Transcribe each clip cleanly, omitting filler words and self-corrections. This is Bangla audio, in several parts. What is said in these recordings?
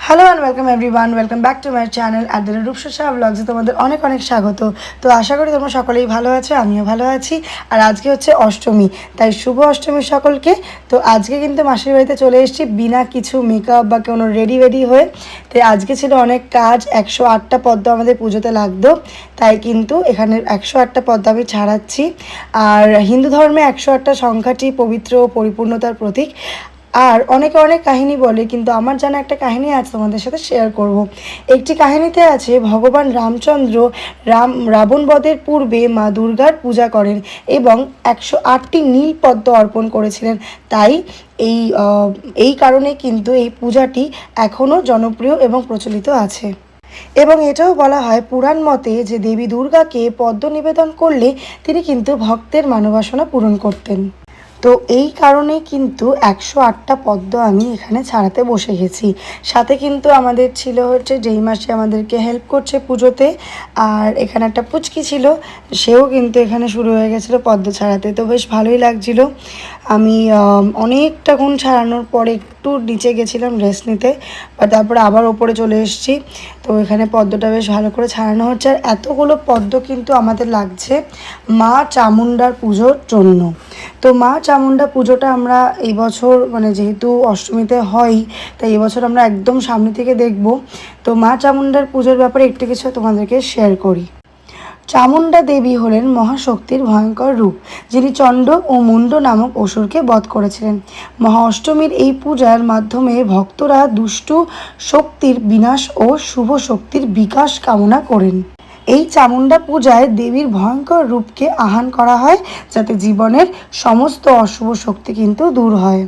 Hello and welcome everyone, welcome back to my channel at the Rupsa ব্লগসে তোমাদের অনেক অনেক স্বাগত। তো আশা করি তোমরা সকলেই ভালো আছো, আমিও ভালো আছি। আর আজকে হচ্ছে অষ্টমী, তাই শুভ অষ্টমী সকলকে। তো আজকে কিন্তু মাসির বাড়িতে চলে এসেছি বিনা কিছু মেকআপ বা কোনো রেডি হয়ে। তাই আজকে ছিল অনেক কাজ, 108টা পদ্ম আমাদের পুজোতে লাগতো, তাই কিন্তু এখানে 108টা পদ্ম আমি ছাড়াচ্ছি। আর হিন্দু ধর্মে 108টা সংখ্যাটি পবিত্র ও পরিপূর্ণতার প্রতীক। আর অনেকে অনেক কাহিনী বলে, কিন্তু আমার জানা একটা কাহিনী আজ তোমাদের সাথে শেয়ার করব। একটি কাহিনীতে আছে ভগবান রামচন্দ্র রাবণ বধের পূর্বে মা দুর্গার পূজা করেন এবং 108টি নীল পদ্ম অর্পণ করেছিলেন। তাই এই এই কারণে কিন্তু এই পূজাটি এখনও জনপ্রিয় এবং প্রচলিত আছে। এবং এটাও বলা হয় পুরাণ মতে যে দেবী দুর্গাকে পদ্ম নিবেদন করলে তিনি কিন্তু ভক্তের মনোবাসনা পূরণ করতেন। তো এই কারণেই কিন্তু 108টা পদ্ম আমি এখানে ছাড়াতে বসে গেছি। সাথে কিন্তু আমাদের ছিল হচ্ছে যেই মাসে আমাদেরকে হেল্প করছে পুজোতে, আর এখানে একটা পুচকি ছিল, সেও কিন্তু এখানে শুরু হয়ে গেছিলো পদ্ম ছাড়াতে। তো বেশ ভালোই লাগছিল। আমি অনেকটাক্ষণ ছাড়ানোর পরে একটু নিচে গেছিলাম রেস্ট নিতে, বা তারপরে আবার ওপরে চলে এসেছি। তো এখানে পদ্মটা বেশ ভালো করে ছাড়ানো হচ্ছে। আর এতগুলো পদ্ম কিন্তু আমাদের লাগছে মা চামুণ্ডার পুজোর জন্য। তো মা চামুণ্ডা পুজোটা আমরা এই বছর মানে যেহেতু অষ্টমীতে হয়, তাই এবছর আমরা একদম সামনে থেকে দেখব। তো মা চামুণ্ডার পুজোর ব্যাপারে একটু কিছু তোমাদেরকে শেয়ার করি। চামুণ্ডা দেবী হলেন মহাশক্তির ভয়ঙ্কর রূপ, যিনি চণ্ড ও মুণ্ড নামক অসুরকে বধ করেছিলেন। মহা অষ্টমীর এই পূজার মাধ্যমে ভক্তরা দুষ্টু শক্তির বিনাশ ও শুভ শক্তির বিকাশ কামনা করেন। এই চামুণ্ডা পূজায় দেবীর ভয়ঙ্কর রূপকে আহ্বান করা হয়, যাতে জীবনের সমস্ত অশুভ শক্তি কিন্তু দূর হয়।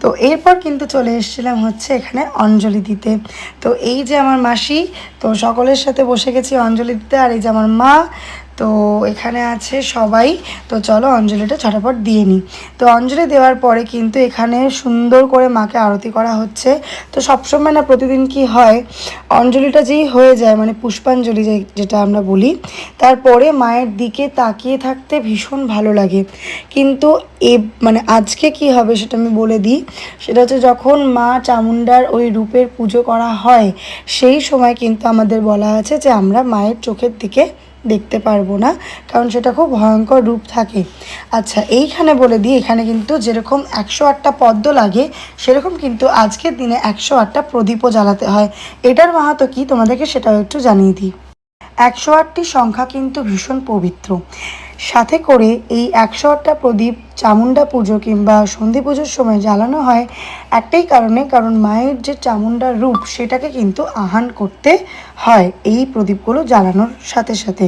তো এরপর কিন্তু চলে এসেছিলাম হচ্ছে এখানে অঞ্জলি দিতে। তো এই যে আমার মাসি, তো সকলের সাথে বসে গেছি অঞ্জলি দিতে। আর এই যে আমার মা, তো এখানে আছে সবাই। তো চলো অঞ্জলিটা ঝটাপট দিয়ে নিই। তো অঞ্জলি দেওয়ার পরে কিন্তু এখানে সুন্দর করে মাকে আরতি করা হচ্ছে। তো সবসময় না প্রতিদিন কি হয়, অঞ্জলিটা যেই হয়ে যায় মানে পুষ্পাঞ্জলি যেটা আমরা বলি, তারপরে মায়ের দিকে তাকিয়ে থাকতে ভীষণ ভালো লাগে। কিন্তু মানে আজকে কি হবে সেটা আমি বলে দিই। সেটা হচ্ছে যখন মা চামুণ্ডার ওই রূপের পুজো করা হয়, সেই সময় কিন্তু আমাদের বলা আছে যে আমরা মায়ের চোখের দিকে দেখতে পারবো না, কারণ সেটা খুব ভয়ঙ্কর রূপ থাকে। আচ্ছা, এইখানে বলে দিই, এখানে কিন্তু যেরকম 108টা পদ্ম লাগে, সেরকম কিন্তু আজকের দিনে 108টা প্রদীপও জ্বালাতে হয়। এটার মাহাত্ম্য কি তোমাদেরকে সেটাও একটু জানিয়ে দিই। 108টি সংখ্যা কিন্তু ভীষণ পবিত্র। সাথে করে এই 108টা প্রদীপ চামুণ্ডা পুজো কিংবা সন্ধি পুজোর সময় জ্বালানো হয় একটাই কারণে, কারণ মায়ের যে চামুণ্ডার রূপ সেটাকে কিন্তু আহ্বান করতে হয় এই প্রদীপগুলো জ্বালানোর সাথে সাথে।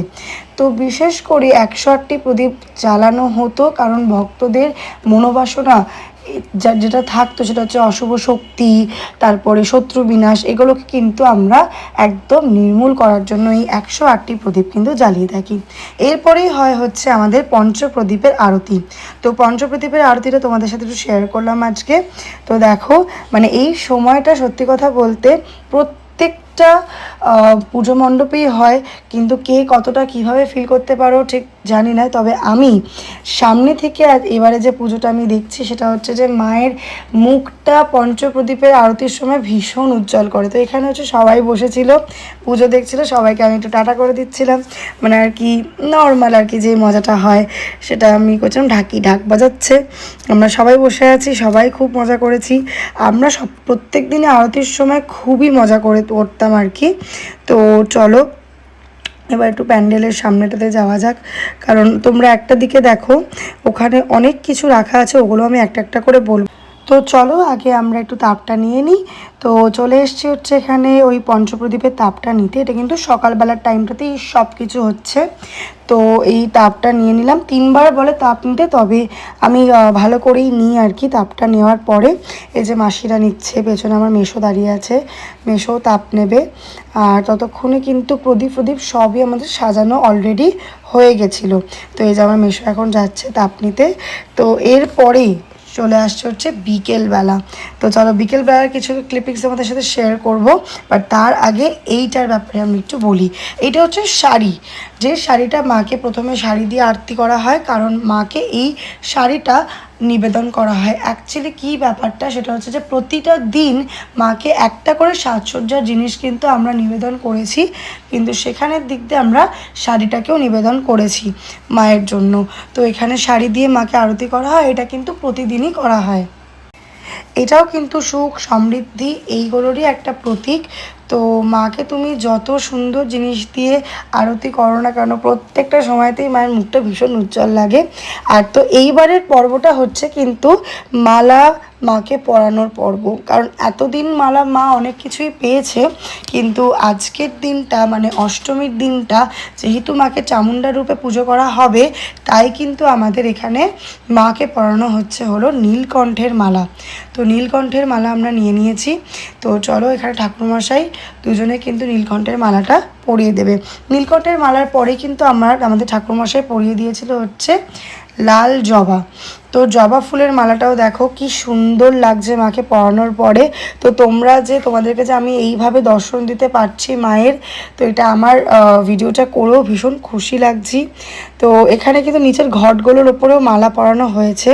তো বিশেষ করে 108টি প্রদীপ জ্বালানো হতো কারণ ভক্তদের মনোবাসনা যেটা থাকতো সেটা হচ্ছে অশুভ শক্তি, তারপরে শত্রু বিনাশ, এগুলোকে কিন্তু আমরা একদম নির্মূল করার জন্য এই 108টি প্রদীপ কিন্তু জ্বালিয়ে থাকি। এরপরেই হয় হচ্ছে আমাদের পঞ্চপ্রদীপের আরতি। তো পঞ্চপ্রদীপের আরতিটা তোমাদের সাথে একটু শেয়ার করলাম আজকে। তো দেখো মানে এই সময়টা সত্যি কথা বলতে প্রত্যেকটা পুজো মণ্ডপেই হয়, কিন্তু কে কতটা কিভাবে ফিল করতে পারো ঠিক জানি না। তবে আমি সামনে থেকে এবারে যে পুজোটা আমি দেখছি সেটা হচ্ছে যে মায়ের মুখটা পঞ্চপ্রদীপের আরতির সময় ভীষণ উজ্জ্বল করে। তো এখানে হচ্ছে সবাই বসেছিল, পুজো দেখছিল, সবাইকে আমি একটু টাটা করে দিচ্ছিলাম, মানে আর কি নর্মাল আর কি যে মজাটা হয় সেটা আমি করছিলাম। ঢাক বাজাচ্ছে, আমরা সবাই বসে আছি, সবাই খুব মজা করেছি। আমরা প্রত্যেক দিনে আরতির সময় খুবই মজা করতাম আর কি। তো চলো এবার একটু প্যান্ডেলের সামনেটাতে যাওয়া যাক, কারণ তোমরা একটা দিকে দেখো ওখানে অনেক কিছু রাখা আছে, ওগুলো আমি একটা একটা করে বলবো। তো চলো আগে আমরা একটু তাপটা নিয়ে নিই। তো চলে এসছি হচ্ছে এখানে ওই পঞ্চপ্রদীপের তাপটা নিতে। এটা কিন্তু সকালবেলার টাইমটাতেই সব কিছু হচ্ছে। তো এই তাপটা নিয়ে নিলাম, 3বার বলে তাপ নিতে, তবে আমি ভালো করেই নিই আর কি। তাপটা নেওয়ার পরে এই যে মাসিরা নিচ্ছে, পেছনে আমার মেসো দাঁড়িয়ে আছে, মেসোও তাপ নেবে। আর ততক্ষণে কিন্তু প্রদীপ সবই আমাদের সাজানো অলরেডি হয়ে গেছিলো। তো এই যে আমার মেসো এখন যাচ্ছে তাপ নিতে। তো এরপরেই চলে আসছে হচ্ছে বিকেলবেলা। তো চলো বিকেলবেলার কিছু ক্লিপিংস আমাদের সাথে শেয়ার করব, বাট তার আগে এইটার ব্যাপারে আমি একটু বলি। এইটা হচ্ছে শাড়ি, যে শাড়িটা মাকে প্রথমে শাড়ি দিয়ে আরতি করা হয়, কারণ মাকে এই শাড়িটা নিবেদন করা হয়। অ্যাকচুয়ালি কী ব্যাপারটা সেটা হচ্ছে যে প্রতিটা দিন মাকে একটা করে সাজসজ্জার জিনিস কিন্তু আমরা নিবেদন করেছি, কিন্তু সেখানের দিক দিয়ে আমরা শাড়িটাকেও নিবেদন করেছি মায়ের জন্য। তো এখানে শাড়ি দিয়ে মাকে আরতি করা হয়, এটা কিন্তু প্রতিদিনই করা হয়। এটাও কিন্তু সুখ সমৃদ্ধি এইগুলোরই একটা প্রতীক। তো মাকে তুমি যত সুন্দর জিনিস দিয়ে আরতি করো না কেন, প্রত্যেকটা সময়তেই মায়ের মুখটা ভীষণ উজ্জ্বল লাগে। আর তো এইবারের পর্বটা হচ্ছে কিন্তু মালা মাকে পরানোর পর্ব। কারণ এতদিন মালা মা অনেক কিছুই পেয়েছে, কিন্তু আজকের দিনটা মানে অষ্টমীর দিনটা যেহেতু মাকে চামুণ্ডা রূপে পুজো করা হবে, তাই কিন্তু আমাদের এখানে মাকে পরানো হলো নীলকণ্ঠের মালা। তো নীলকণ্ঠের মালা আমরা নিয়ে নিয়েছি। তো চলো, এখানে ঠাকুরমশাই দুজনে কিন্তু নীলকণ্ঠের মালাটা পরিয়ে দেবে। নীলকণ্ঠের মালার পরে কিন্তু আমাদের ঠাকুরমশাই পরিয়ে দিয়েছিল হচ্ছে লাল জবা। তো জবা ফুলের মালাটাও দেখো কি সুন্দর লাগছে মাকে পরানোর পরে। তো তোমাদেরকে যে আমি এইভাবে দর্শন দিতে পারছি মায়ের, তো এটা আমার ভিডিওটা করেও ভীষণ খুশি লাগছি। তো এখানে কিন্তু নিচের ঘটগুলোর ওপরেও মালা পরানো হয়েছে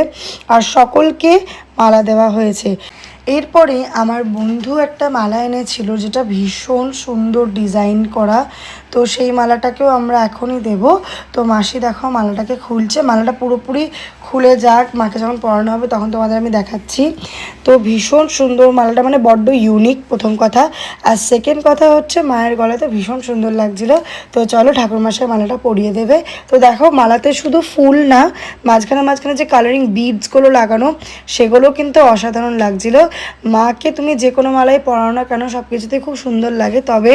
আর সকলকে মালা দেওয়া হয়েছে। এরপরে আমার বন্ধু একটা মালা এনেছিল যেটা ভীষণ সুন্দর ডিজাইন করা। তো সেই মালাটাকেও আমরা এখনই দেব। তো মাসি দেখো মালাটাকে খুলছে। মালাটা পুরোপুরি খুলে যাক, মাকে যখন পরানো হবে তখন তোমাদের আমি দেখাচ্ছি। তো ভীষণ সুন্দর মালাটা, মানে বড্ড ইউনিক প্রথম কথা। আর সেকেন্ড কথা হচ্ছে মায়ের গলাতে ভীষণ সুন্দর লাগছিল। তো চলো ঠাকুরমশাই মালাটা পরিয়ে দেবে। তো দেখো মালাতে শুধু ফুল না, মাঝখানে মাঝখানে যে কালারিং বিডসগুলো লাগানো সেগুলো কিন্তু অসাধারণ লাগছিল। মাকে তুমি যে কোনো মালাই পরাও না কেন সব কিছুতেই খুব সুন্দর লাগে, তবে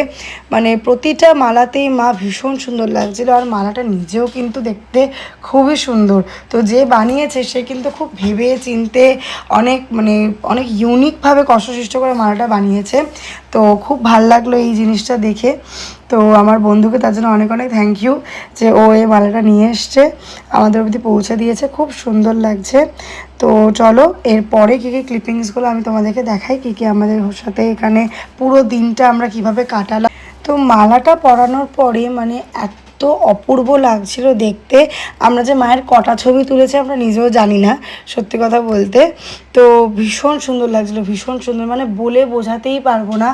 মানে প্রতিটা মালাতেই মা ভীষণ সুন্দর লাগছিল। আর মালাটা নিজেও কিন্তু দেখতে খুবই সুন্দর। তো যে বানিয়েছে সে কিন্তু খুব ভেবে চিনতে অনেক ইউনিকভাবে কষ্টসৃষ্ট করে মালাটা বানিয়েছে। তো খুব ভাল লাগলো এই জিনিসটা দেখে। তো আমার বন্ধুকে তার জন্য অনেক অনেক থ্যাংক ইউ যে ও এই মালাটা নিয়ে এসছে, আমাদের অবধি পৌঁছে দিয়েছে। খুব সুন্দর লাগছে। তো চলো এরপরে কী কী ক্লিপিংসগুলো আমি তোমাদেরকে দেখাই, কী কী আমাদের সাথে এখানে পুরো দিনটা আমরা কিভাবে কাটালাম। তো মালাটা পরানোর পরে মানে এত অপূর্ব লাগছিল দেখতে। আমরা যে মায়ের কটা ছবি তুলেছি আমরা নিজেও জানি না, সত্যি কথা বলতে। তো ভীষণ সুন্দর লাগছিলো, ভীষণ সুন্দর, মানে বলে বোঝাতেই পারবো না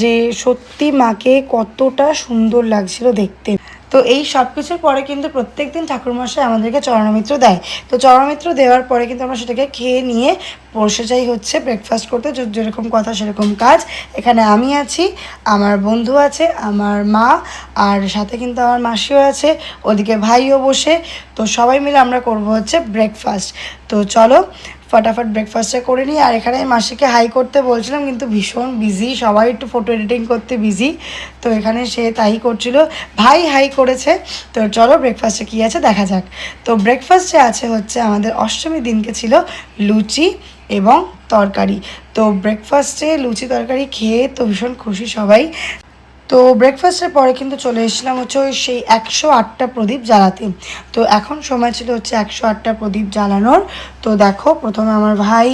যে সত্যি মাকে কতটা সুন্দর লাগছিল দেখতে। তো এই সব কিছুর পরে কিন্তু প্রত্যেক দিন ঠাকুরমশাই আমাদেরকে চরণমিত্র দেয়। তো চরণমিত্র দেওয়ার পরে কিন্তু আমরা সেটাকে খেয়ে নিয়ে বসে যাই হচ্ছে ব্রেকফাস্ট করতে। যেরকম কথা সেরকম কাজ। এখানে আমি আছি, আমার বন্ধু আছে, আমার মা, আর সাথে কিন্তু আমার মাসিও আছে, ওদিকে ভাইও বসে। তো সবাই মিলে আমরা করব হচ্ছে ব্রেকফাস্ট। তো চলো ফটাফট ব্রেকফাস্টটা করে নিই। আর এখানে মাসিকে হাই করতে বলছিলাম, কিন্তু ভীষণ বিজি, সবাই একটু ফটো এডিটিং করতে বিজি। তো এখানে সে তাই করছিল, ভাই হাই করেছে। তো চলো ব্রেকফাস্টে কী আছে দেখা যাক। তো ব্রেকফাস্টে আছে হচ্ছে আমাদের অষ্টমীর দিনকে ছিল লুচি এবং তরকারি। তো ব্রেকফাস্টে লুচি তরকারি খেয়ে তো ভীষণ খুশি সবাই। তো ব্রেকফাস্টের পরে কিন্তু চলে এসেছিলাম হচ্ছে ওই সেই 108টা প্রদীপ জ্বালাতে। তো এখন সময় ছিল হচ্ছে 108টা প্রদীপ জ্বালানোর। তো দেখো প্রথমে আমার ভাই,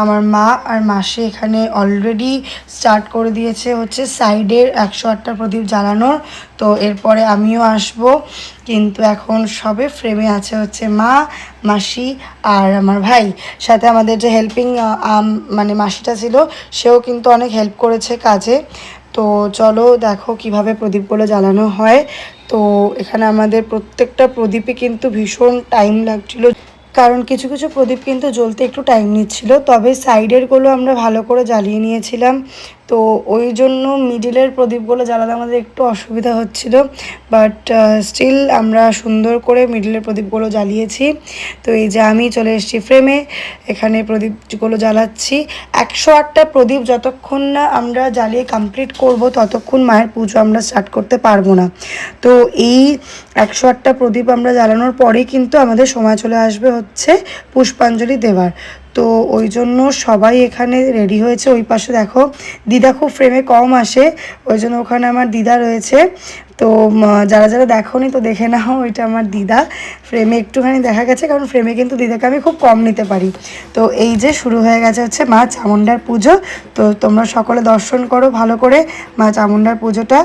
আমার মা আর মাসি এখানে অলরেডি স্টার্ট করে দিয়েছে হচ্ছে সাইডের 108টা প্রদীপ জ্বালানোর। তো এরপরে আমিও আসব, কিন্তু এখন সবে ফ্রেমে আছে হচ্ছে মা, মাসি আর আমার ভাই। সাথে আমাদের যে হেল্পিং মানে মাসিটা ছিল সেও কিন্তু অনেক হেল্প করেছে কাজে। তো চলো দেখো কিভাবে প্রদীপগুলো জ্বালানো হয়। তো এখানে আমাদের প্রত্যেকটা প্রদীপে কিন্তু ভীষণ টাইম লাগছিল, কারণ কিছু কিছু প্রদীপ কিন্তু জ্বলতে একটু টাইম নিচ্ছিল। তবে সাইডেরগুলো আমরা ভালো করে জ্বালিয়ে নিয়েছিলাম। তো ওই জন্য মিডিলের প্রদীপগুলো জ্বালাতে আমাদের একটু অসুবিধা হচ্ছিল, বাট স্টিল আমরা সুন্দর করে মিডিলের প্রদীপগুলো জ্বালিয়েছি। তো এই যে আমি চলে এসেছি ফ্রেমে, এখানে প্রদীপগুলো জ্বালাচ্ছি। 108টা প্রদীপ যতক্ষণ না আমরা জ্বালিয়ে কমপ্লিট করব ততক্ষণ মায়ের পুজো আমরা স্টার্ট করতে পারবো না। তো এই 108টা প্রদীপ আমরা জ্বালানোর পরেই কিন্তু আমাদের সময় চলে আসবে হচ্ছে পুষ্পাঞ্জলি দেওয়ার। তো ওই জন্য সবাই এখানে রেডি হয়েছে। ওই পাশে দেখো দিদা খুব ফ্রেমে কম আসে, ওই জন্য ওখানে আমার দিদা রয়েছে। তো যারা যারা দেখোনি তো দেখে নাও, ওইটা আমার দিদা। ফ্রেমে একটুখানি দেখা গেছে, কারণ ফ্রেমে কিন্তু দিদাকে আমি খুব কম নিতে পারি। তো এই যে শুরু হয়ে গেছে হচ্ছে মা চামুণ্ডার পুজো। তো তোমরা সকলে দর্শন করো ভালো করে মা চামুণ্ডার পুজোটা।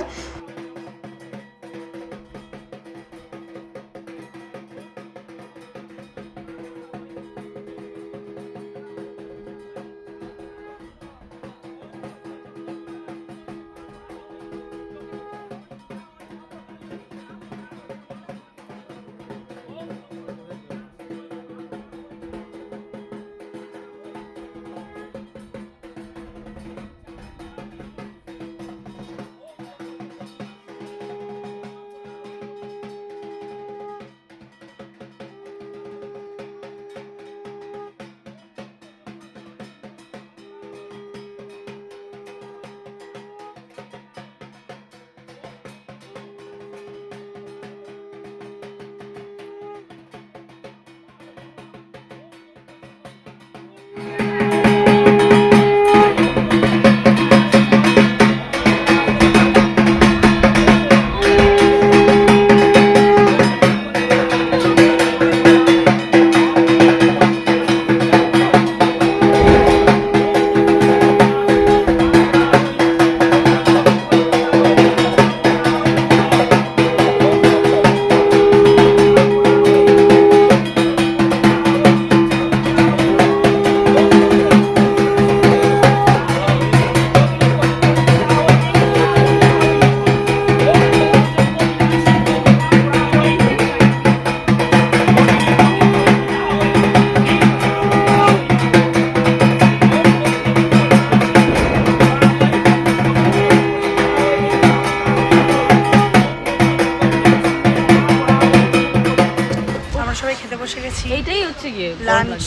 লাঞ্চ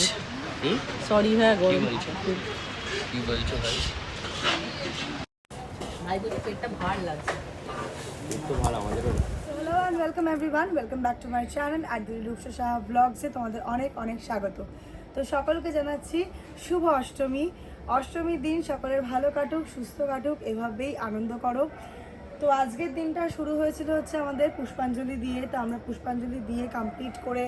সরি হ্যাঁ গরম কি বলছো ভাই? ভাই বলে পেটটা ভার লাগছে তো ভালো আমাদেরও। Hello and welcome everyone, welcome back to my channel Rupsa Saha ব্লগসে তোমাদের অনেক অনেক স্বাগত। তো সকলকে জানাচ্ছি শুভ অষ্টমী। অষ্টমীর দিন সকলের ভালো কাটুক, সুস্থ কাটুক, এভাবেই আনন্দ করো। তো আজকের দিনটা শুরু হয়েছিল হচ্ছে আমাদের পুষ্পাঞ্জলি দিয়ে। তো আমরা পুষ্পাঞ্জলি দিয়ে কমপ্লিট করে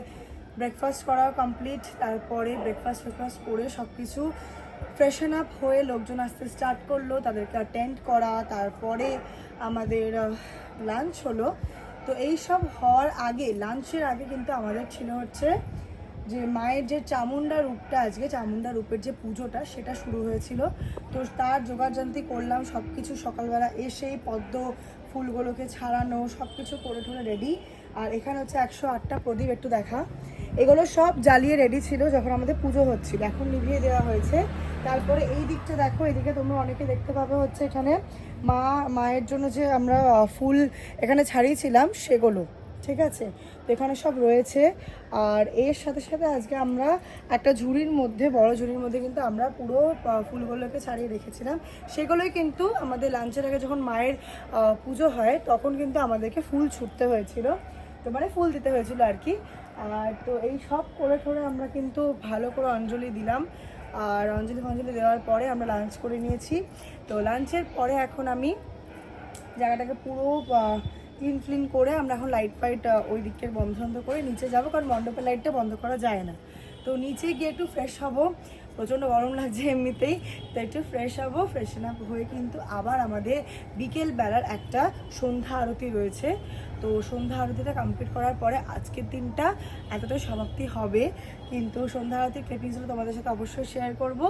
ব্রেকফাস্ট করা কমপ্লিট, তারপরে ব্রেকফাস্ট করে সব কিছু ফ্রেশন আপ হয়ে লোকজন আসতে স্টার্ট করলো, তাদেরকে অ্যাটেন্ড করা, তারপরে আমাদের লাঞ্চ হলো। তো এই সব হওয়ার আগে, লাঞ্চের আগে কিন্তু আমাদের ছিল হচ্ছে যে মায়ের যে চামুন্ডা রূপটা, আজকে চামুন্ডা রূপের যে পুজোটা সেটা শুরু হয়েছিল। তো তার জোগাড়যন্ত্রী করলাম সব কিছু, সকালবেলা এসেই পদ্ম ফুলগুলোকে ছাড়ানো, সব কিছু করে ঠোরে রেডি। আর এখানে হচ্ছে 108টা প্রদীপ, একটু দেখা, এগুলো সব জ্বালিয়ে রেডি ছিল যখন আমাদের পুজো হচ্ছিল, এখন নিভিয়ে দেওয়া হয়েছে। তারপরে এই দিকটা দেখো, এদিকে তোমরা অনেকে দেখতে পাবে হচ্ছে এখানে মায়ের জন্য যে আমরা ফুল এখানে ছাড়িয়েছিলাম সেগুলো, ঠিক আছে, তো এখানে সব রয়েছে। আর এর সাথে সাথে আজকে আমরা একটা ঝুড়ির মধ্যে, বড় ঝুড়ির মধ্যে কিন্তু আমরা পুরো ফুলগুলোকে ছাড়িয়ে রেখেছিলাম। সেগুলোই কিন্তু আমাদের লাঞ্চের আগে যখন মায়ের পুজো হয় তখন কিন্তু আমাদেরকে ফুল ছুটতে হয়েছিল, তো মানে ফুল দিতে হয়েছিল আর কি। আর তো এই সব করে ঠোরে আমরা কিন্তু ভালো করে অঞ্জলি দিলাম। আর অঞ্জলি দেওয়ার পরে আমরা লাঞ্চ করে নিয়েছি। তো লাঞ্চের পরে এখন আমি জায়গাটাকে পুরো ক্লিন করে আমরা এখন লাইট ফাইট ওই দিকের বন্ধ করে নিচে যাব, কারণ মণ্ডপের লাইটটা বন্ধ করা যায় না। তো নিচে গিয়ে একটু ফ্রেশ হব, প্রচণ্ড গরম লাগছে এমনিতেই, তো একটু ফ্রেশ হব। ফ্রেশন আপ হয়ে কিন্তু আবার আমাদের বিকেল বেলার একটা সন্ধ্যা আরতি রয়েছে। তো সন্ধ্যা আরতিটা কমপ্লিট করার পরে আজকের দিনটা এতটাই সমাপ্তি হবে। কিন্তু সন্ধ্যা আরতির ক্লিপিংসগুলো তোমাদের সাথে অবশ্যই শেয়ার করব।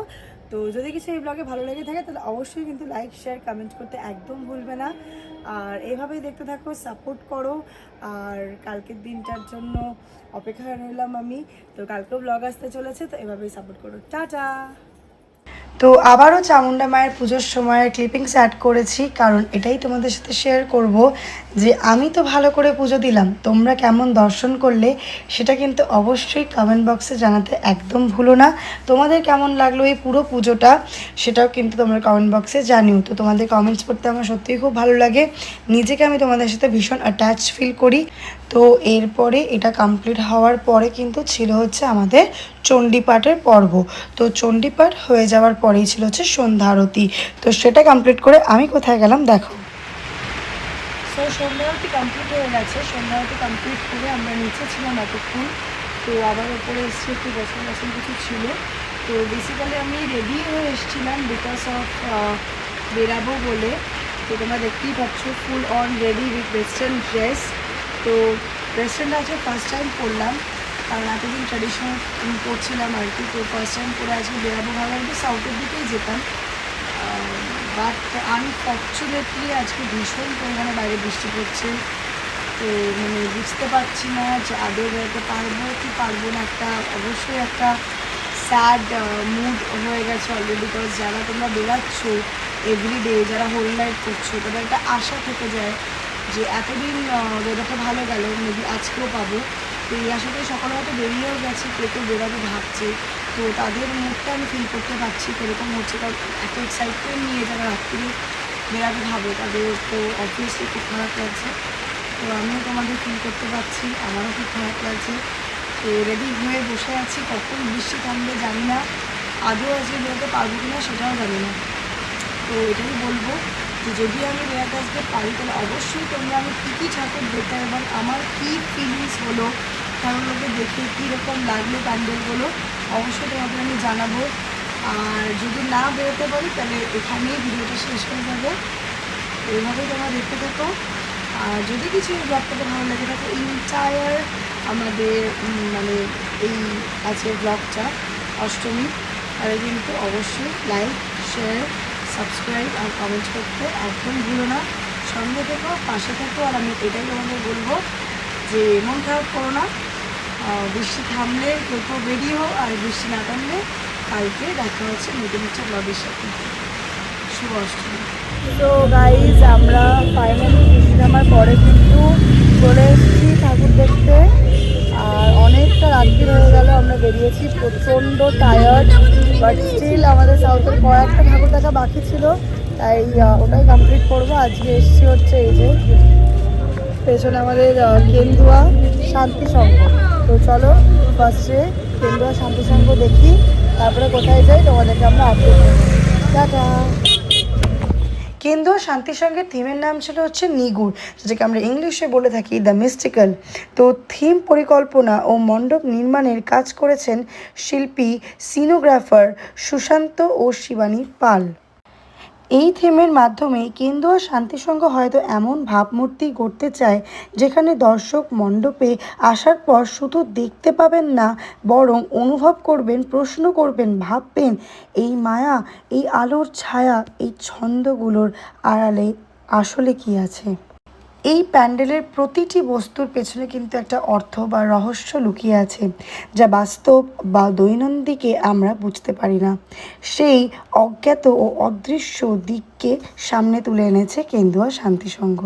তো যদি কিছু এই ব্লগে ভালো লেগে থাকে তাহলে অবশ্যই কিন্তু লাইক, শেয়ার, কমেন্ট করতে একদম ভুলবে না। আর এভাবেই দেখতে থাকো, সাপোর্ট করো। আর কালকের দিনটার জন্য অপেক্ষায় রইলাম আমি। তো কালকেও ব্লগ আসতে চলেছে, তো এভাবেই সাপোর্ট করো। টাটা। তো আবারও চামুন্ডা মায়ের পুজোর সময় ক্লিপিংস অ্যাড করেছি, কারণ এটাই তোমাদের সাথে শেয়ার করব যে আমি তো ভালো করে পুজো দিলাম, তোমরা কেমন দর্শন করলে সেটা কিন্তু অবশ্যই কমেন্ট বক্সে জানাতে একদম ভুলো না। তোমাদের কেমন লাগলো এই পুরো পুজোটা সেটাও কিন্তু তোমরা কমেন্ট বক্সে জানিও। তো তোমাদের কমেন্টস পড়তে আমার সত্যিই খুব ভালো লাগে, নিজেকে আমি তোমাদের সাথে ভীষণ অ্যাটাচ ফিল করি। তো এরপরে এটা কমপ্লিট হওয়ার পরে কিন্তু ছিল হচ্ছে আমাদের চণ্ডীপাঠের পর্ব। তো চণ্ডীপাঠ হয়ে যাওয়ার পরেই ছিল হচ্ছে সন্ধ্যা আরতি। তো সেটা কমপ্লিট করে আমি কোথায় গেলাম দেখো। তো সন্ধ্যা আরতি কমপ্লিট হয়ে গেছে। সন্ধ্যা আরতি কমপ্লিট করে আমরা নিচে ছিলাম এতক্ষণ, তো আবার ওপরে এসেছি, একটু বসন কিছু ছিল। তো বেসিক্যালি আমি রেডি হয়ে এসেছিলাম বিকজ অফ বেরাবো বলে। তো তোমরা দেখতেই পাচ্ছ full on ready with western dress. তো ওয়েস্টার্নটা আজকে ফার্স্ট টাইম পরলাম, কারণ এতদিন ট্র্যাডিশনাল পরছিলাম আর কি। তো ফার্স্ট টাইম পরে আজকে বেরাবো, ভাবলাম তো সাউথের দিকেই যেতাম, বাট আনফর্চুনেটলি আজকে ভীষণ পরিমাণে বাইরে বৃষ্টি পড়ছে। তো মানে বুঝতে পারছি না যে আদৌ বেরোতে পারবো কি পারবো না। অবশ্যই একটা স্যাড মুড হয়ে গেছে অলরেডি, বিকজ যারা তোমরা বেরাচ্ছ এভরিডে, যারা হোল নাইট করছো, তাদের একটা আশা থেকে যায় যে এতদিন ওয়েদারটা ভালো গেল, মেবি আজকেও পাবো। তো এই আশাতেই সকালে হয়তো বেরিয়েও গেছে, কেউ বেরোবে ভাবছে। তো তাদের মুডটা আমি ফিল করতে পারছি কীরকম হচ্ছে, কারণ এত এক্সাইটমেন্ট নিয়ে যারা রাত্রি বেরাবে ভাবে তাদের তো অবভিয়াসলি খুব খারাপ লাগছে। তো আমিও তোমাদের ফিল করতে পারছি, আমারও খুব খারাপ লাগছে। তো রেডি হয়ে বসে আছি, কখন বৃষ্টি থামবে জানি না, আদৌ আজকে বেরোতে পারবো কি না সেটাও জানি না। তো এটাই বলবো যে যদি আমি বেড়াতে আসতে পারি তাহলে অবশ্যই তোমরা আমি কী কী ঠাকুর দেখতে এবং আমার কী ফিলিংস হলো, ঠাকুরগুলোকে দেখে কীরকম লাগলো প্যান্ডেলগুলো, অবশ্যই তোমাদের আমি জানাবো। আর যদি না বেরোতে পারি তাহলে এখানেই ভিডিওটা শেষ হয়ে যাবে। এইভাবেই তোমরা দেখতে থাকো। আর যদি কিছু এই ব্লগটাতে ভালো লেগে থাকে, ইন্টায়ার আমাদের মানে এই আজকের ব্লগটা অষ্টমী, তাহলে কিন্তু অবশ্যই লাইক, শেয়ার, সাবস্ক্রাইব আর কমেন্ট করতে একদম ভুলো না। সঙ্গে থেকো, পাশে থেকো। আর আমি এটাই তোমাদের বলবো যে মন খারাপ করো না, বৃষ্টি থামলে কেউ বেরিয়ে হোক, আর বৃষ্টি না থামলে কালকে দেখা হচ্ছে নতুন একটা ব্লগের সাথে। শুভ অষ্টমী। তো গাইজ আমরা ফাইনালি বৃষ্টি থামার পরে কিন্তু চলে এসেছি ঠাকুর দেখতে। আর অনেকটা রাত্রি হয়ে গেল, আমরা বেরিয়েছি, প্রচণ্ড টায়ার্ড, বাট স্টিল আমাদের সাউথের কয়েকটা ঠাকুর দেখা বাকি ছিল, তাই ওটাই কমপ্লিট করবো। আজকে এসছি হচ্ছে এই যে পেছনে আমাদের কেন্দুয়া শান্তি সংঘ। তো চলো ফার্স্টে কেন্দুয়া শান্তি সংঘ দেখি, তারপরে কোথায় যাই তোমাদেরকে আমরা আপডেট করবো। টাটা। কেন্দুয়া শান্তি সংঘের থিমের নাম ছিল হচ্ছে নিগুড়, যেটাকে আমরা ইংলিশে বলে থাকি দ্য মিস্টিক্যাল। তো থিম পরিকল্পনা ও মণ্ডপ নির্মাণের কাজ করেছেন শিল্পী সিনোগ্রাফার সুশান্ত ও শিবানী পাল। এই থিমের মাধ্যমে কেন্দুয়া শান্তিসংঘ হয়তো এমন ভাবমূর্তি গড়তে চায় যেখানে দর্শক মণ্ডপে আসার পর শুধু দেখতে পাবেন না, বরং অনুভব করবেন, প্রশ্ন করবেন, ভাববেন এই মায়া, এই আলোর ছায়া, এই ছন্দগুলোর আড়ালে আসলে কি আছে। এই প্যান্ডেলের প্রতিটি বস্তুর পেছনে কিন্তু একটা অর্থ বা রহস্য লুকিয়ে আছে, যা বাস্তব বা দৈনন্দিকে আমরা বুঝতে পারি না। সেই অজ্ঞাত ও অদৃশ্য দিককে সামনে তুলে এনেছে কেন্দুয়া শান্তি সংঘ।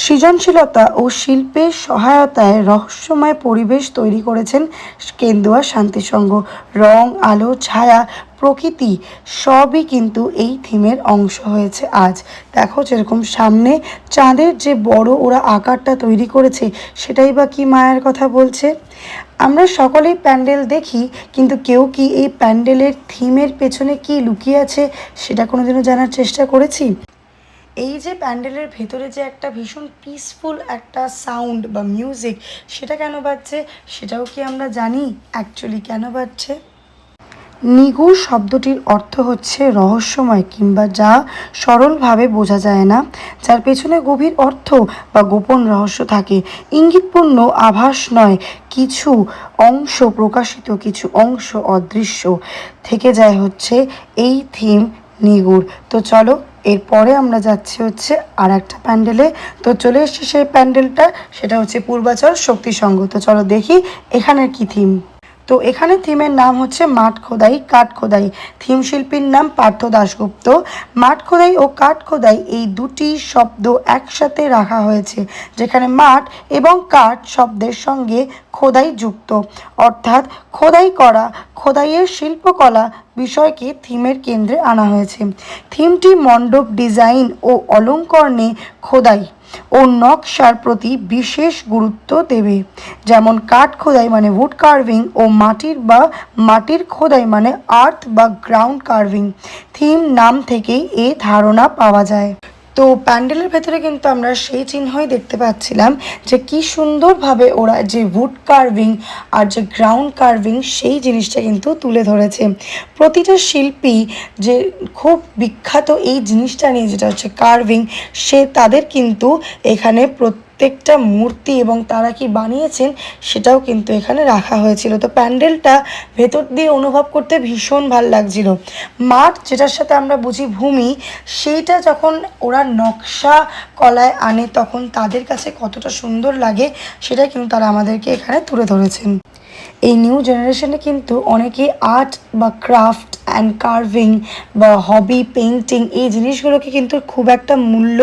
সৃজনশীলতা ও শিল্পের সহায়তায় রহস্যময় পরিবেশ তৈরি করেছেন কেন্দুয়া শান্তি সংঘ। রং, আলো, ছায়া, প্রকৃতি সবই কিন্তু এই থিমের অংশ হয়েছে আজ। দেখো যেরকম সামনে চাঁদের যে বড় ওরা আকারটা তৈরি করেছে, সেটাই বা কি মায়ের কথা বলছে। আমরা সকলেই প্যান্ডেল দেখি, কিন্তু কেউ কি এই প্যান্ডেলের থিমের পেছনে কি লুকিয়ে আছে সেটা কোনোদিনও জানার চেষ্টা করেছি? এই যে প্যান্ডেলের ভেতরে যে একটা ভীষণ পিসফুল একটা সাউন্ড বা মিউজিক, সেটা কেন বাজছে সেটাও কি আমরা জানি অ্যাকচুয়ালি কেন বাজছে? নিগুড় শব্দটির অর্থ হচ্ছে রহস্যময়, কিংবা যা সরলভাবে বোঝা যায় না, যার পেছনে গভীর অর্থ বা গোপন রহস্য থাকে। ইঙ্গিতপূর্ণ আভাস নয়, কিছু অংশ প্রকাশিত, কিছু অংশ অদৃশ্য থেকে যায় হচ্ছে এই থিম নিগুড়। তো চলো এরপরে আমরা যাচ্ছি হচ্ছে আর একটা প্যান্ডেলে। তো চলে এসেছি সেই প্যান্ডেলটা, সেটা হচ্ছে পূর্বাচল শক্তি সংঘ। তো চলো দেখি এখানের কি থিম। তো এখানে থিমের নাম হচ্ছে মাঠ খোদাই কাঠ খোদাই। থিম শিল্পীর নাম পার্থ দাশগুপ্ত। মাঠ খোদাই ও কাঠ খোদাই এই দুটি শব্দ একসাথে রাখা হয়েছে, যেখানে মাঠ এবং কাঠ শব্দের সঙ্গে খোদাই যুক্ত, অর্থাৎ খোদাই করা, খোদাইয়ের শিল্পকলা বিষয়কে থিমের কেন্দ্রে আনা হয়েছে। থিমটি মণ্ডপ ডিজাইন ও অলঙ্করণে খোদাই ও নকশার প্রতি বিশেষ গুরুত্ব দেবে। যেমন কাঠ খোদাই মানে উড কার্ভিং ও মাটির খোদাই মানে আর্থ বা গ্রাউন্ড কার্ভিং। থিম নাম থেকেই এই ধারণা পাওয়া যায়। তো প্যান্ডেলের ভেতরে কিন্তু আমরা সেই চিহ্নই দেখতে পাচ্ছিলাম যে কি সুন্দরভাবে ওরা যে উড কার্ভিং আর যে গ্রাউন্ড কার্ভিং সেই জিনিসটা কিন্তু তুলে ধরেছে। প্রতিটা শিল্পী যে খুব বিখ্যাত এই জিনিসটা নিয়ে, যেটা হচ্ছে কার্ভিং, তাদের কিন্তু এখানে প্রত্যেকটা মূর্তি এবং তারা কি বানিয়েছেন সেটাও কিন্তু এখানে রাখা হয়েছিল। তো প্যান্ডেলটা ভেতর দিয়ে অনুভব করতে ভীষণ ভাল লাগছিল। মাঠ, যেটার সাথে আমরা বুঝি ভূমি, সেইটা যখন ওরা নকশা কলায় আনে তখন তাদের কাছে কতটা সুন্দর লাগে সেটা কিন্তু তারা আমাদেরকে এখানে তুলে ধরেছেন। এই নিউ জেনারেশনে কিন্তু অনেকেই আর্ট বা ক্রাফট অ্যান্ড কার্ভিং বা হবি পেইন্টিং এই জিনিসগুলোকে কিন্তু খুব একটা মূল্য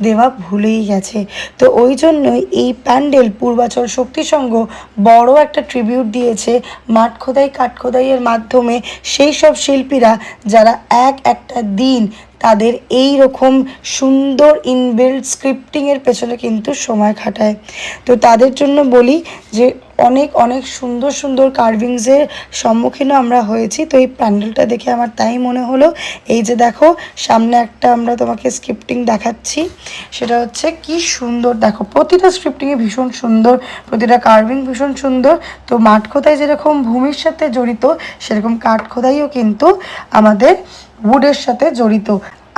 দেওয়া ভুলেই গেছে। তো ওই জন্যই এই প্যান্ডেল পূর্বাচল শক্তি সংঘ বড় একটা ট্রিবিউট দিয়েছে মাঠ খোদাই কাঠ খোদাইয়ের মাধ্যমে সেই সব শিল্পীরা যারা একটা দিন তাদের এই রকম সুন্দর ইনবিল্ড স্ক্রিপ্টিংয়ের পেছনে কিন্তু সময় খাটায়। তো তাদের জন্য বলি যে অনেক অনেক সুন্দর সুন্দর কার্ভিংসের সম্মুখীনও আমরা হয়েছি। তো এই প্যান্ডেলটা দেখে আমার তাই মনে হলো, এই যে দেখো সামনে একটা আমরা তোমাকে স্ক্রিপ্টিং দেখাচ্ছি, সেটা হচ্ছে কি সুন্দর, দেখো প্রতিটা স্ক্রিপ্টিংয়ে ভীষণ সুন্দর, প্রতিটা কার্ভিং ভীষণ সুন্দর। তো মাঠ খোদাই যেরকম ভূমির সাথে জড়িত, সেরকম কাঠ খোদাইও কিন্তু আমাদের উডের সাথে জড়িত।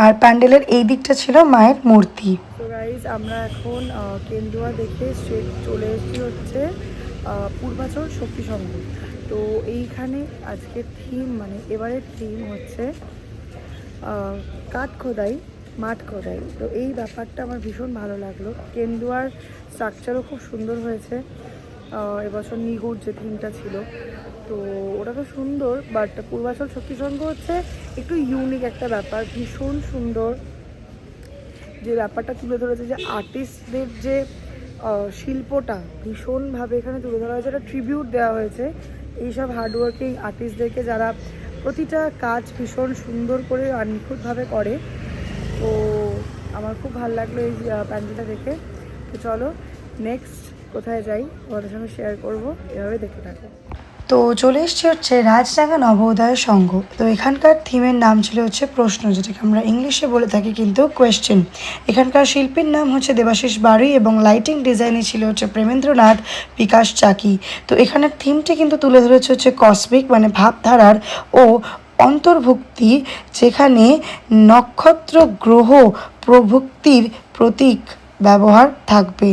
আর প্যান্ডেলের এই দিকটা ছিল মায়ের মূর্তি। তো গাইজ আমরা এখন কেন্দুয়া দেখে স্ট্রেট চলে এসেছি হচ্ছে পূর্বাচল শক্তি সংঘ। তো এইখানে আজকের থিম মানে এবারের থিম হচ্ছে কাঠ খোদাই মাঠ খোদাই। তো এই ব্যাপারটা আমার ভীষণ ভালো লাগলো। কেন্দুয়ার স্ট্রাকচারও খুব সুন্দর হয়েছে। এবছর নিগুড় যে থিমটা ছিল, তো ওটা তো সুন্দর, বাট পূর্বাচল শক্তি সংঘ হচ্ছে একটু ইউনিক একটা ব্যাপার, ভীষণ সুন্দর যে ব্যাপারটা তুলে ধরেছে, যে আর্টিস্টদের যে শিল্পটা ভীষণভাবে এখানে তুলে ধরা হয়েছে, একটা ট্রিবিউট দেওয়া হয়েছে এইসব হার্ডওয়ার্কিং আর্টিস্টদেরকে যারা প্রতিটা কাজ ভীষণ সুন্দর করে আর নিখুঁতভাবে করে। তো আমার খুব ভালো লাগলো এই প্যান্ডেলটা দেখে। তো চলো নেক্সট কোথায় যাই তোমাদের সঙ্গে শেয়ার করবো, এভাবে দেখতে থাকো। তো চলে এসছি হচ্ছে রাজডাঙ্গা নবোদয় সংঘ। তো এখানকার থিমের নাম ছিল হচ্ছে প্রশ্ন, যেটাকে আমরা ইংলিশে বলে থাকি কিন্তু কোয়েশ্চেন। এখানকার শিল্পীর নাম হচ্ছে দেবাশিস বাড়ি এবং লাইটিং ডিজাইনে ছিল হচ্ছে প্রেমেন্দ্রনাথ বিকাশ চাকি। তো এখানের থিমটি কিন্তু তুলে ধরেছে হচ্ছে কসমিক মানে ভাবধারার ও অন্তর্ভুক্তি, যেখানে নক্ষত্র গ্রহ প্রভুক্তির প্রতীক ব্যবহার থাকবে।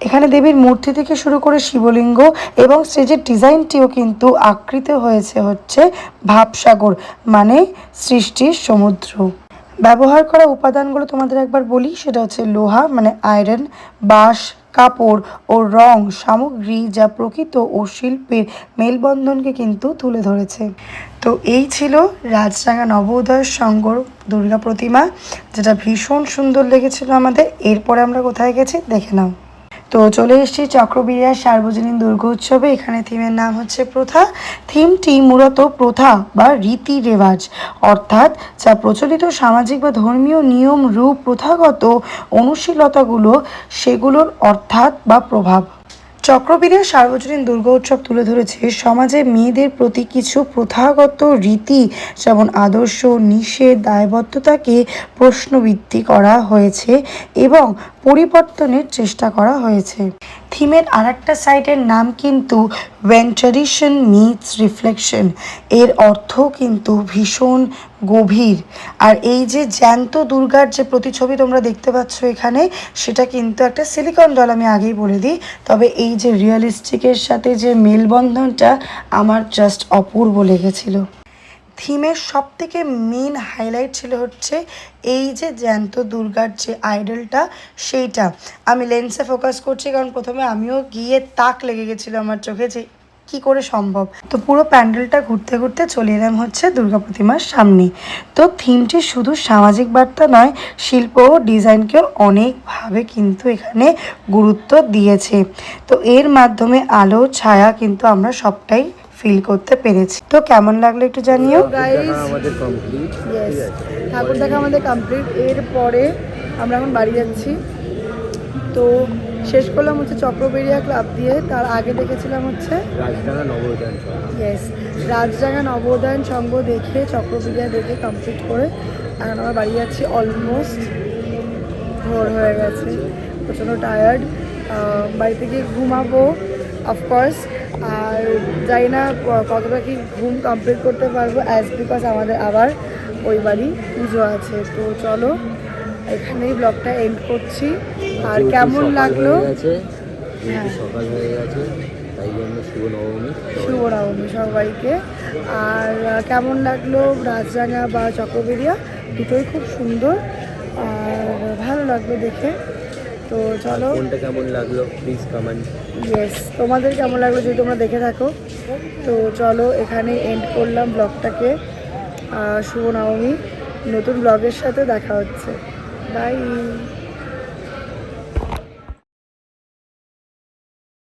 এখানে দেবীর মূর্তি থেকে শুরু করে শিবলিঙ্গ এবং স্টেজের ডিজাইনটিও কিন্তু আকৃত হয়েছে হচ্ছে ভাবসাগর মানে সৃষ্টির সমুদ্র। ব্যবহার করা উপাদানগুলো তোমাদের একবার বলি, সেটা হচ্ছে লোহা মানে আয়রন, বাঁশ, কাপড় ও রং সামগ্রী যা প্রকৃত ও শিল্পের মেলবন্ধনকে কিন্তু তুলে ধরেছে। তো এই ছিল রাজডাঙ্গা নবোদয় সংঘর দুর্গা প্রতিমা, যেটা ভীষণ সুন্দর লেগেছিল আমাদের। এরপরে আমরা কোথায় গেছি দেখে নাও। তো চলে এসেছি চক্রবিড়িয়ার সার্বজনীন দুর্গা উৎসবে। এখানে থিমের নাম হচ্ছে প্রথা। থিমটি মূলত প্রথা বা রীতি রেওয়াজ, অর্থাৎ যা প্রচলিত সামাজিক বা ধর্মীয় নিয়ম রূপ প্রথাগত অনুশীলতাগুলো সেগুলোর অর্থাৎ বা প্রভাব। চক্রবিড়িয়ার সার্বজনীন দুর্গা উৎসব তুলে ধরেছে সমাজে মেয়েদের প্রতি কিছু প্রথাগত রীতি, যেমন আদর্শ, নিষেধ, দায়বদ্ধতাকে প্রশ্নবৃত্তি করা হয়েছে এবং পরিবর্তনের চেষ্টা করা হয়েছে। থিমের আরেকটা সাইটের নাম কিন্তু ওয়েন ট্র্যাডিশন মিটস রিফ্লেকশন। এর অর্থ কিন্তু ভীষণ গভীর। আর এই যে জ্যান্ত দুর্গার যে প্রতিছবি তোমরা দেখতে পাচ্ছ এখানে, সেটা কিন্তু একটা সিলিকন ডল, আমি আগেই বলে দিই। তবে এই যে রিয়েলিস্টিকের সাথে যে মেলবন্ধনটা আমার জাস্ট অপূর্ব লেগেছিল। থিমের সব থেকে মেন হাইলাইট ছিল হচ্ছে এই যে জ্যান্ত দুর্গার যে আইডলটা, সেইটা আমি লেন্সে ফোকাস করছি কারণ প্রথমে আমিও গিয়ে তাক লেগে গেছিলো আমার চোখে যে কি করে সম্ভব। তো পুরো প্যান্ডেলটা ঘুরতে ঘুরতে চলে এলাম হচ্ছে দুর্গা প্রতিমার সামনে। তো থিমটি শুধু সামাজিক বার্তা নয়, শিল্প ও ডিজাইনকেও অনেকভাবে কিন্তু এখানে গুরুত্ব দিয়েছে। তো এর মাধ্যমে আলো ছায়া কিন্তু আমরা সবটাই ফিল করতে পেরেছি। তো কেমন লাগলো একটু জানিও গাইস। আমাদের কমপ্লিট, ঠাকুর দেখা আমাদের কমপ্লিট। এরপরে আমরা এখন বাড়ি যাচ্ছি। তো শেষ করলাম হচ্ছে চক্রবেড়িয়া ক্লাব দিয়ে, তার আগে দেখেছিলাম হচ্ছে রাজডাঙ্গা নবোদয় সংঘ। রাজডাঙ্গা নবোদয়ন সংঘ দেখে চক্রবেড়িয়া দেখে কমপ্লিট করে এখন আমরা বাড়ি যাচ্ছি। অলমোস্ট ভোর হয়ে গেছে, প্রচণ্ড টায়ার্ড। বাড়িতে গিয়ে ঘুমাবো অফকোর্স, আর জানি না কতটা কি ঘুম কমপ্লিট করতে পারবো, অ্যাজ বিকজ আমাদের আবার ওই বাড়ি পুজো আছে। তো চলো এখানেই ব্লগটা এন্ড করছি। আর কেমন লাগলো, সকাল হয়ে গেছে, তাই জন্য শুভ নবমী সবাইকে। আর কেমন লাগলো রাজডাঙ্গা বা চক্রবেড়িয়া, দুটোই খুব সুন্দর আর ভালো লাগলো দেখে। তো চলো কোনটা কেমন লাগলো প্লিজ কমেন্ট। তোমাদের কেমন লাগলো যদি তোমরা দেখে থাকো। তো চলো এখানে এন্ড করলাম ব্লগটাকে। শুভ নবমী, নতুন ব্লগের সাথে দেখা হচ্ছে। বাই।